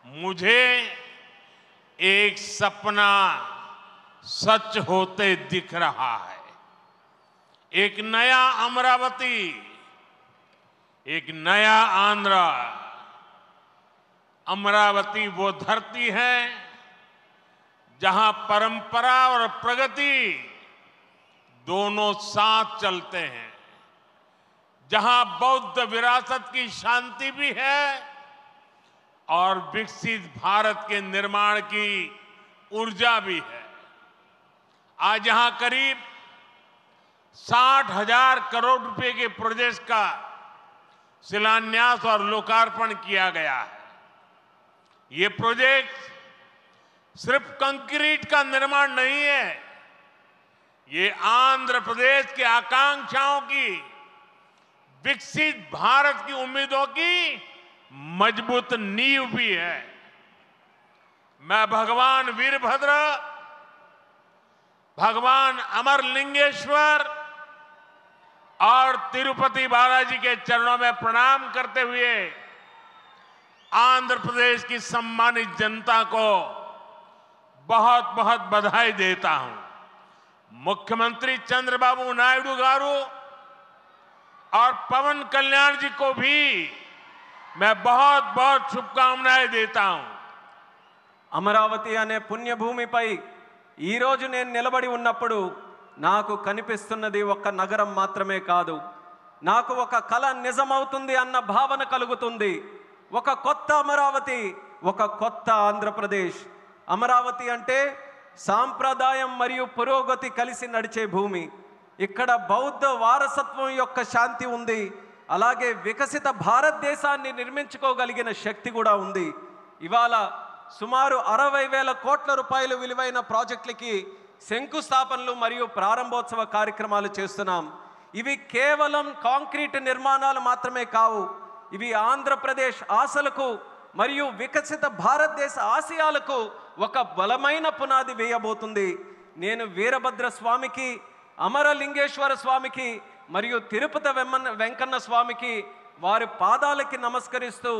मुझे एक सपना सच होते दिख रहा है। एक नया अमरावती, एक नया आंध्र। अमरावती वो धरती है जहां परंपरा और प्रगति दोनों साथ चलते हैं, जहां बौद्ध विरासत की शांति भी है और विकसित भारत के निर्माण की ऊर्जा भी है। आज यहां करीब 60,000 करोड़ रुपए के प्रोजेक्ट का शिलान्यास और लोकार्पण किया गया है। ये प्रोजेक्ट सिर्फ कंक्रीट का निर्माण नहीं है, ये आंध्र प्रदेश की आकांक्षाओं की, विकसित भारत की उम्मीदों की मजबूत नींव भी है। मैं भगवान वीरभद्र, भगवान अमरलिंगेश्वर और तिरुपति बालाजी के चरणों में प्रणाम करते हुए आंध्र प्रदेश की सम्मानित जनता को बहुत बहुत बधाई देता हूं। मुख्यमंत्री चंद्रबाबू नायडू गारू और पवन कल्याण जी को भी मैं बहुत बहुत शुभकामनाएं देता हूं। అమరావతి అనే పుణ్యభూమిపై ఈ రోజు నేను నిలబడి ఉన్నప్పుడు నాకు కనిపిస్తున్నది ఒక నగరం మాత్రమే కాదు, నాకు ఒక కల నిజమవుతుంది అన్న భావన కలుగుతుంది। ఒక కొత్త అమరావతి, ఒక కొత్త ఆంధ్రప్రదేశ్। అమరావతి అంటే సాంప్రదాయం మరియు పురోగతి కలిసి నడిచే భూమి। ఇక్కడ బౌద్ధ వారసత్వం యొక్క శాంతి ఉంది, అలాగే వికసిత భారతదేశాన్ని నిర్మించుకోగలిగిన శక్తి కూడా ఉంది। ఇవాళ సుమారు 60,000 కోట్ల రూపాయల విలువైన ప్రాజెక్టులకి శంకుస్థాపనలు మరియు ప్రారంభోత్సవ కార్యక్రమాలు చేస్తున్నాం। ఇవి కేవలం కాంక్రీట్ నిర్మాణాలు మాత్రమే కావు, ఇవి ఆంధ్రప్రదేశ్ ఆశలకు మరియు వికసిత భారతదేశ ఆశయాలకు ఒక బలమైన పునాది వేయబోతుంది। నేను వీరభద్ర స్వామికి, అమరలింగేశ్వర స్వామికి మరియు తిరుపతి వెంకన్న స్వామికి వారి పాదాలకి నమస్కరిస్తూ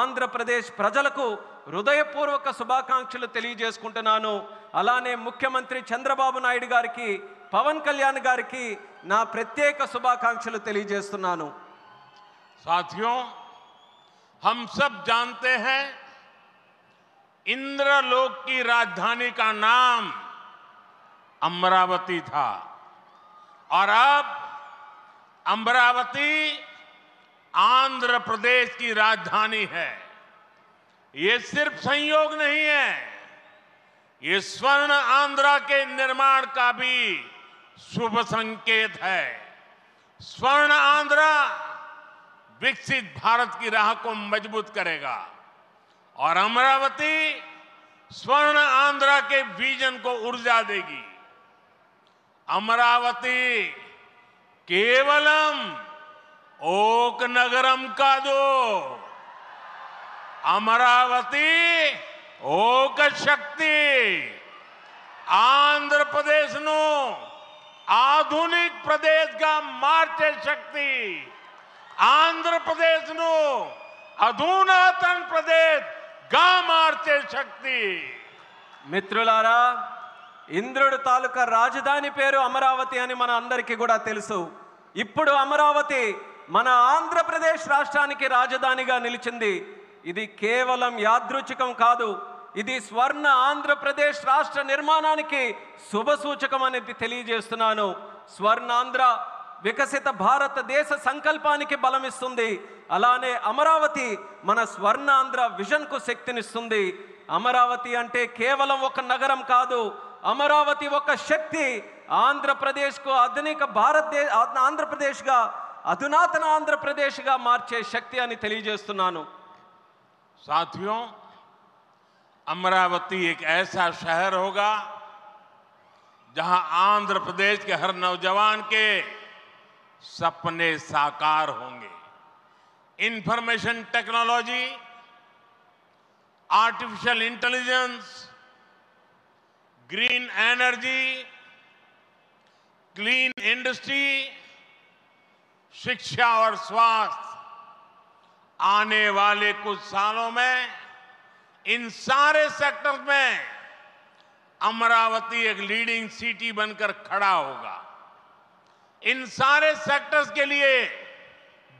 ఆంధ్రప్రదేశ్ ప్రజలకు హృదయపూర్వక శుభాకాంక్షలు తెలియజేసుకుంటున్నాను। అలానే ముఖ్యమంత్రి చంద్రబాబు నాయుడు గారికి, పవన్ కళ్యాణ్ గారికి నా ప్రత్యేక శుభాకాంక్షలు తెలియజేస్తున్నాను। साथियों, हम सब जानते हैं इंद्रलोक की राजधानी का नाम अमरावती था और अब अमरावती आंध्र प्रदेश की राजधानी है। ये सिर्फ संयोग नहीं है, ये स्वर्ण आंध्रा के निर्माण का भी शुभ संकेत है। स्वर्ण आंध्रा विकसित भारत की राह को मजबूत करेगा और अमरावती स्वर्ण आंध्रा के विजन को ऊर्जा देगी। अमरावती केवलम ओक नगरम कादो, अमरावती ओक शक्ति, आंध्र प्रदेश नो आधुनिक प्रदेश का मार्चे शक्ति, आंध्र प्रदेश नो अधुनातन प्रदेश गा मार्चे शक्ति। మిత్రులారా, ఇంద్రుడి తాలూకా రాజధాని పేరు అమరావతి అని మన అందరికీ కూడా తెలుసు। ఇప్పుడు అమరావతి మన ఆంధ్రప్రదేశ్ రాష్ట్రానికి రాజధానిగా నిలిచింది। ఇది కేవలం యాదృచ్ఛికం కాదు, ఇది స్వర్ణ ఆంధ్రప్రదేశ్ రాష్ట్ర నిర్మాణానికి శుభ సూచకం అనేది తెలియజేస్తున్నాను। స్వర్ణాంధ్ర వికసిత భారతదేశ సంకల్పానికి బలమిస్తుంది, అలానే అమరావతి మన స్వర్ణాంధ్ర విజన్కు శక్తినిస్తుంది। అమరావతి అంటే కేవలం ఒక నగరం కాదు, అమరావతి ఒక శక్తి। ఆంధ్రప్రదేశ్కు ఆధునిక ఆంధ్రప్రదేశ్గా, అధునాతన ఆంధ్రప్రదేశ్గా మార్చే శక్తి అని తెలియజేస్తున్నాను। साथियों, अमरावती एक ऐसा शहर होगा जहां आंध्र प्रदेश के हर नौजवान के सपने साकार होंगे। Information technology, artificial intelligence, green energy, clean industry, शिक्षा और स्वास्थ्य आने वाले कुछ सालों में इन सारे सेक्टर्स में अमरावती एक लीडिंग सिटी बनकर खड़ा होगा। इन सारे सेक्टर्स के लिए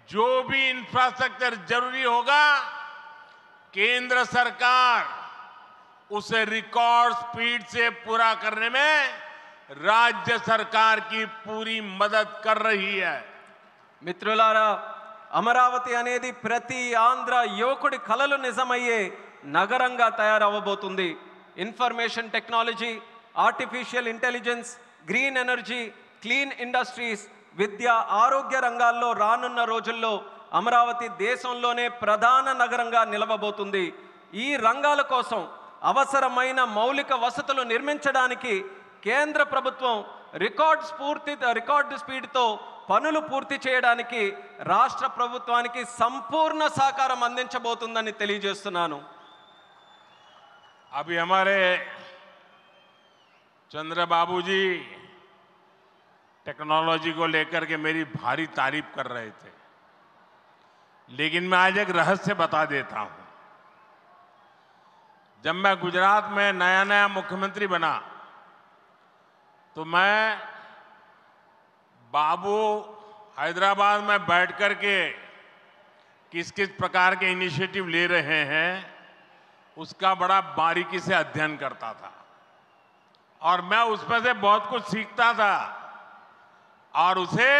जो भी इंफ्रास्ट्रक्चर जरूरी होगा, केंद्र सरकार उसे रिकॉर्ड स्पीड से पूरा करने में राज्य सरकार की पूरी मदद कर रही है। మిత్రులారా, అమరావతి అనేది ప్రతి ఆంధ్ర యువకుడి కలలు నిజమయ్యే నగరంగా తయారవబోతుంది. Information technology, artificial intelligence, green energy, clean industries, విద్య, ఆరోగ్య రంగాల్లో రానున్న రోజుల్లో అమరావతి దేశంలోనే ప్రధాన నగరంగా నిలవబోతుంది. ఈ రంగాల కోసం అవసరమైన మౌలిక వసతులు నిర్మించడానికి కేంద్ర ప్రభుత్వం రికార్డ్ స్పీడ్తో పనులు పూర్తి చేయడానికి రాష్ట్ర ప్రభుత్వానికి సంపూర్ణ సహకారం అందించబోతుందని తెలియజేస్తున్నాను. अभी हमारे चंद्रबाबू जी टेक्नोलॉजी को लेकर के मेरी भारी तारीफ कर रहे थे, लेकिन मैं आज एक रहस्य बता देता हूं। जब मैं गुजरात में नया मुख्यमंत्री बना तो मैं बाबू हैदराबाद में बैठ कर के किस किस प्रकार के इनिशिएटिव ले रहे हैं उसका बड़ा बारीकी से अध्ययन करता था और मैं उसमें से बहुत कुछ सीखता था और उसे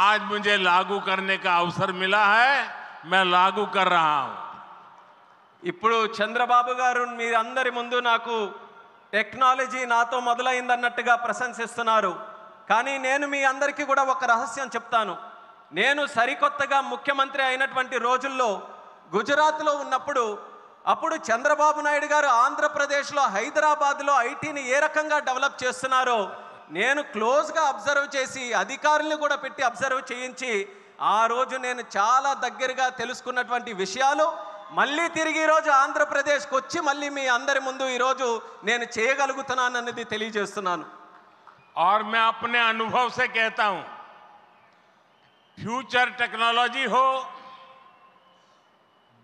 आज मुझे लागू करने का अवसर मिला है। मैं लागू कर रहा हूं। ఇప్పుడు చంద్రబాబు గారు మీ అందరి ముందు నాకు టెక్నాలజీ నాతో మొదలైందన్నట్టుగా ప్రశంసిస్తున్నారు. కానీ నేను మీ అందరికీ కూడా ఒక రహస్యం చెప్తాను. నేను సరికొత్తగా ముఖ్యమంత్రి అయినటువంటి రోజుల్లో గుజరాత్లో ఉన్నప్పుడు అప్పుడు చంద్రబాబు నాయుడు గారు ఆంధ్రప్రదేశ్లో హైదరాబాద్లో ఐటీని ఏ రకంగా డెవలప్ చేస్తున్నారో నేను క్లోజ్గా అబ్జర్వ్ చేసి అధికారులను కూడా పెట్టి అబ్జర్వ్ చేయించి ఆ రోజు నేను చాలా దగ్గరగా తెలుసుకున్నటువంటి విషయాలు మళ్ళీ తిరిగి ఈరోజు ఆంధ్రప్రదేశ్కి వచ్చి మళ్ళీ మీ అందరి ముందు ఈరోజు నేను చేయగలుగుతున్నానన్నది తెలియజేస్తున్నాను. और मैं अपने अनुभव से कहता हूं, फ्यूचर टेक्नोलॉजी हो,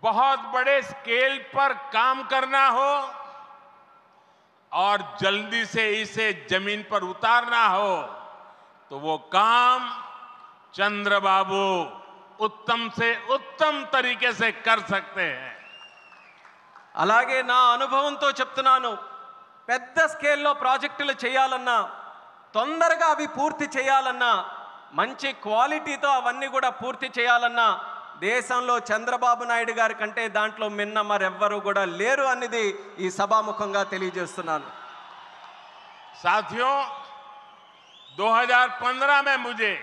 बहुत बड़े स्केल पर काम करना हो और जल्दी से इसे जमीन पर उतारना हो तो वो काम चंद्रबाबू उत्तम से उत्तम तरीके से कर सकते हैं. అలాగే నా అనుభవంతో చెప్తున్నాను, పెద్ద స్కేల్లో ప్రాజెక్టులు చేయాలన్నా తొందరగా అవి పూర్తి చేయాలన్నా మంచి క్వాలిటీతో అవన్నీ కూడా పూర్తి చేయాలన్నా దేశంలో చంద్రబాబు నాయుడు గారి కంటే దాంట్లో మిన్న మరెవ్వరూ కూడా లేరు అనేది ఈ సభాముఖంగా తెలియజేస్తున్నాను. साथियों, 2015 में मुझे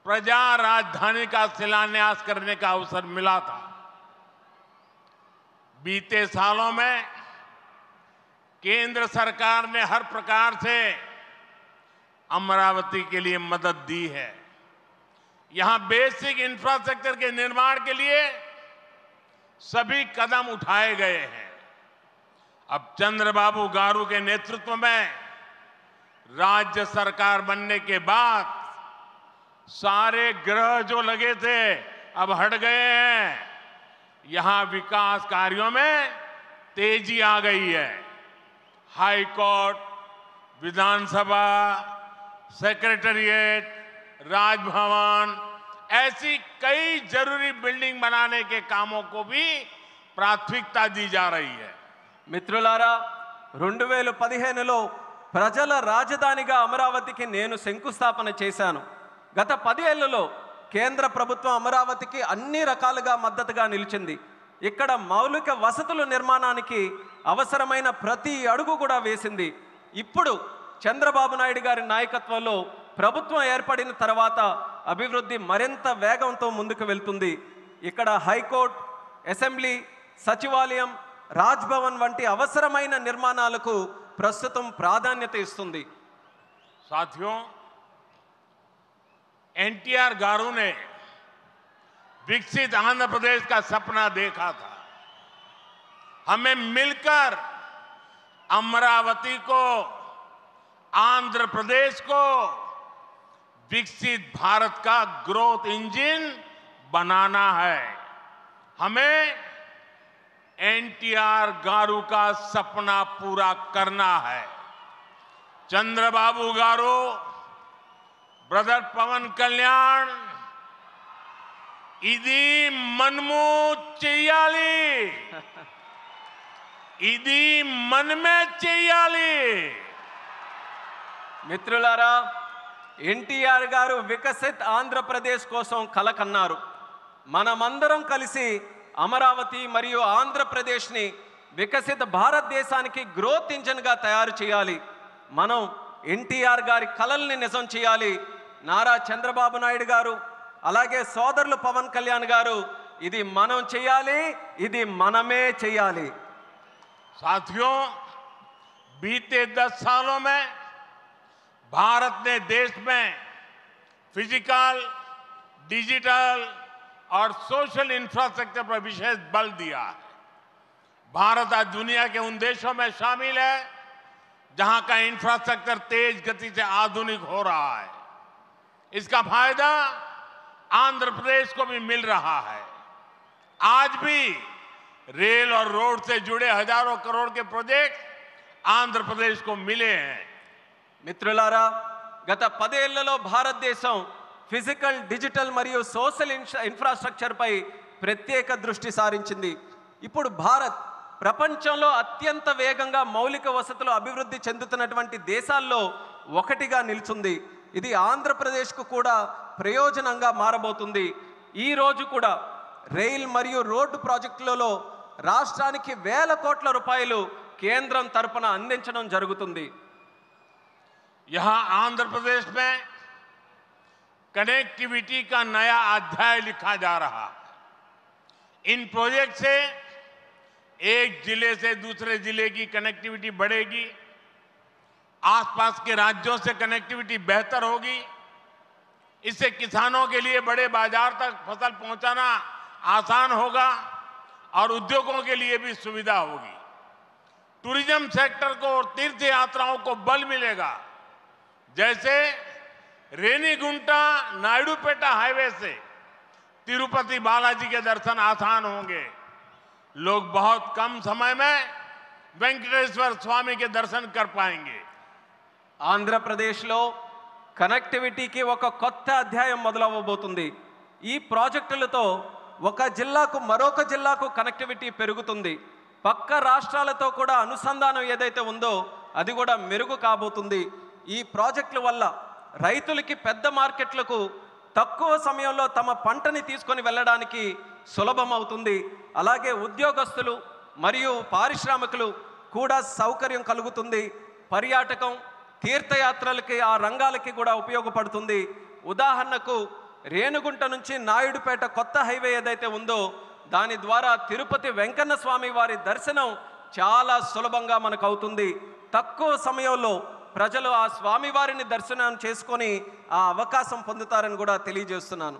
प्रजा राजधानी का शिलान्यास करने का अवसर मिला था. बीते सालों में केंद्र सरकार ने हर प्रकार से अमरावती के लिए मदद दी है. यहां बेसिक इंफ्रास्ट्रक्चर के निर्माण के लिए सभी कदम उठाए गए हैं. अब चंद्रबाबू गारू के नेतृत्व में राज्य सरकार बनने के बाद सारे ग्रह जो लगे थे अब हट गए हैं. यहां विकास कार्यों में तेजी आ गई है. हाई कोर्ट, विधानसभा, सेक्रेटेरिएट, राजभवन, ऐसी कई जरूरी बिल्डिंग बनाने के कामों को भी प्राथमिकता दी जा रही है. మిత్రులారా, 2015లో ప్రజల రాజధానిగా అమరావతికి నేను శంకుస్థాపన చేశాను. గత 10 ఏళ్లలో కేంద్ర ప్రభుత్వం అమరావతికి అన్ని రకాలుగా మద్దతుగా నిలిచింది. ఇక్కడ మౌలిక వసతుల నిర్మాణానికి అవసరమైన ప్రతి అడుగు కూడా వేసింది. ఇప్పుడు చంద్రబాబు నాయుడు గారి నాయకత్వంలో ప్రభుత్వం ఏర్పడిన తర్వాత అభివృద్ధి మరింత వేగంతో ముందుకు వెళ్తుంది. ఇక్కడ హైకోర్టు, అసెంబ్లీ, సచివాలయం, రాజ్భవన్ వంటి అవసరమైన నిర్మాణాలకు ప్రస్తుతం ప్రాధాన్యత ఇస్తుంది. साथियों, एनटीआर गारू ने विकसित आंध्र प्रदेश का सपना देखा था. हमें मिलकर अमरावती को, आंध्र प्रदेश को विकसित भारत का ग्रोथ इंजन बनाना है. हमें एनटीआर गारू का सपना पूरा करना है। चंद्रबाबू गारू, ब्रदर पवन कल्याण, इदी मनमू చెయ్యాలి, ఇది మనమే చెయ్యాలి। మిత్రులారా, ఎన్టీఆర్ గారు వికసిత్ ఆంధ్రప్రదేశ్ కోసం కల కన్నారు। మనమందరం కలిసి అమరావతి మరియు ఆంధ్రప్రదేశ్ని వికసిత భారతదేశానికి గ్రోత్ ఇంజన్గా తయారు చేయాలి। మనం ఎన్టీఆర్ గారి కలల్ని నిజం చేయాలి। నారా చంద్రబాబు నాయుడు గారు అలాగే సోదరులు పవన్ కళ్యాణ్ గారు ఇది మనం చేయాలి, ఇది మనమే చేయాలి। साथियों, बीते 10 सालों में भारत ने देश में फिजिकल, डिजिटल और सोशल इंफ्रास्ट्रक्चर पर विशेष बल दिया है। भारत आज दुनिया के उन देशों में शामिल है जहां का इंफ्रास्ट्रक्चर तेज गति से आधुनिक हो रहा है। इसका फायदा आंध्र प्रदेश को भी मिल रहा है। आज भी रेल और रोड से जुड़े हजारों करोड़ के प्रोजेक्ट आंध्र प्रदेश को मिले हैं। మిత్రులారా, గత 10 ఏళ్లలో భారతదేశం ఫిజికల్, డిజిటల్ మరియు సోషల్ ఇన్ఫ్రాస్ట్రక్చర్ పై ప్రత్యేక దృష్టి సారించింది। ఇప్పుడు భారత్ ప్రపంచంలో అత్యంత వేగంగా మౌలిక వసతులు అభివృద్ధి చెందుతున్నటువంటి దేశాల్లో ఒకటిగా నిలుచుంది। ఇది ఆంధ్రప్రదేశ్కు కూడా ప్రయోజనంగా మారబోతుంది। ఈ రోజు కూడా రైల్ మరియు రోడ్డు ప్రాజెక్టులలో రాష్ట్రానికి వేల కోట్ల రూపాయలు కేంద్రం తరపున అందించడం జరుగుతుంది। यहां आंध्र प्रदेश में कनेक्टिविटी का नया अध्याय लिखा जा रहा है। इन प्रोजेक्ट से एक जिले से दूसरे जिले की कनेक्टिविटी बढ़ेगी, आसपास के राज्यों से कनेक्टिविटी बेहतर होगी। इससे किसानों के लिए बड़े बाजार तक फसल पहुंचाना आसान होगा और उद्योगों के लिए भी सुविधा होगी। टूरिज्म सेक्टर को और तीर्थ यात्राओं को बल मिलेगा। जैसे रेनीगुंटा नायडूपेटा हाईवे से तिरुपति बालाजी के दर्शन आसान होंगे। लोग बहुत कम समय में वेंकटेश्वर स्वामी के दर्शन कर पाएंगे। ఆంధ్రప్రదేశ్లో కనెక్టివిటీకి ఒక కొత్త అధ్యాయం మొదలవబోతుంది। ఈ ప్రాజెక్టులతో ఒక జిల్లాకు మరొక జిల్లాకు కనెక్టివిటీ పెరుగుతుంది। పక్క రాష్ట్రాలతో కూడా అనుసంధానం ఏదైతే ఉందో అది కూడా మెరుగు కాబోతుంది। ఈ ప్రాజెక్టుల వల్ల రైతులకి పెద్ద మార్కెట్లకు తక్కువ సమయంలో తమ పంటని తీసుకొని వెళ్ళడానికి సులభం అవుతుంది। అలాగే ఉద్యోగస్తులు మరియు పారిశ్రామికులు కూడా సౌకర్యం కలుగుతుంది। పర్యాటకం, తీర్థయాత్రలకి ఆ రంగాలకి కూడా ఉపయోగపడుతుంది। ఉదాహరణకు రేణుగుంట నుంచి నాయుడుపేట కొత్త హైవే ఏదైతే ఉందో దాని ద్వారా తిరుపతి వెంకన్న స్వామి వారి దర్శనం చాలా సులభంగా మనకు అవుతుంది। తక్కువ సమయంలో ప్రజలు ఆ స్వామివారిని దర్శనం చేసుకొని ఆ అవకాశం పొందుతారని కూడా తెలియజేస్తున్నాను।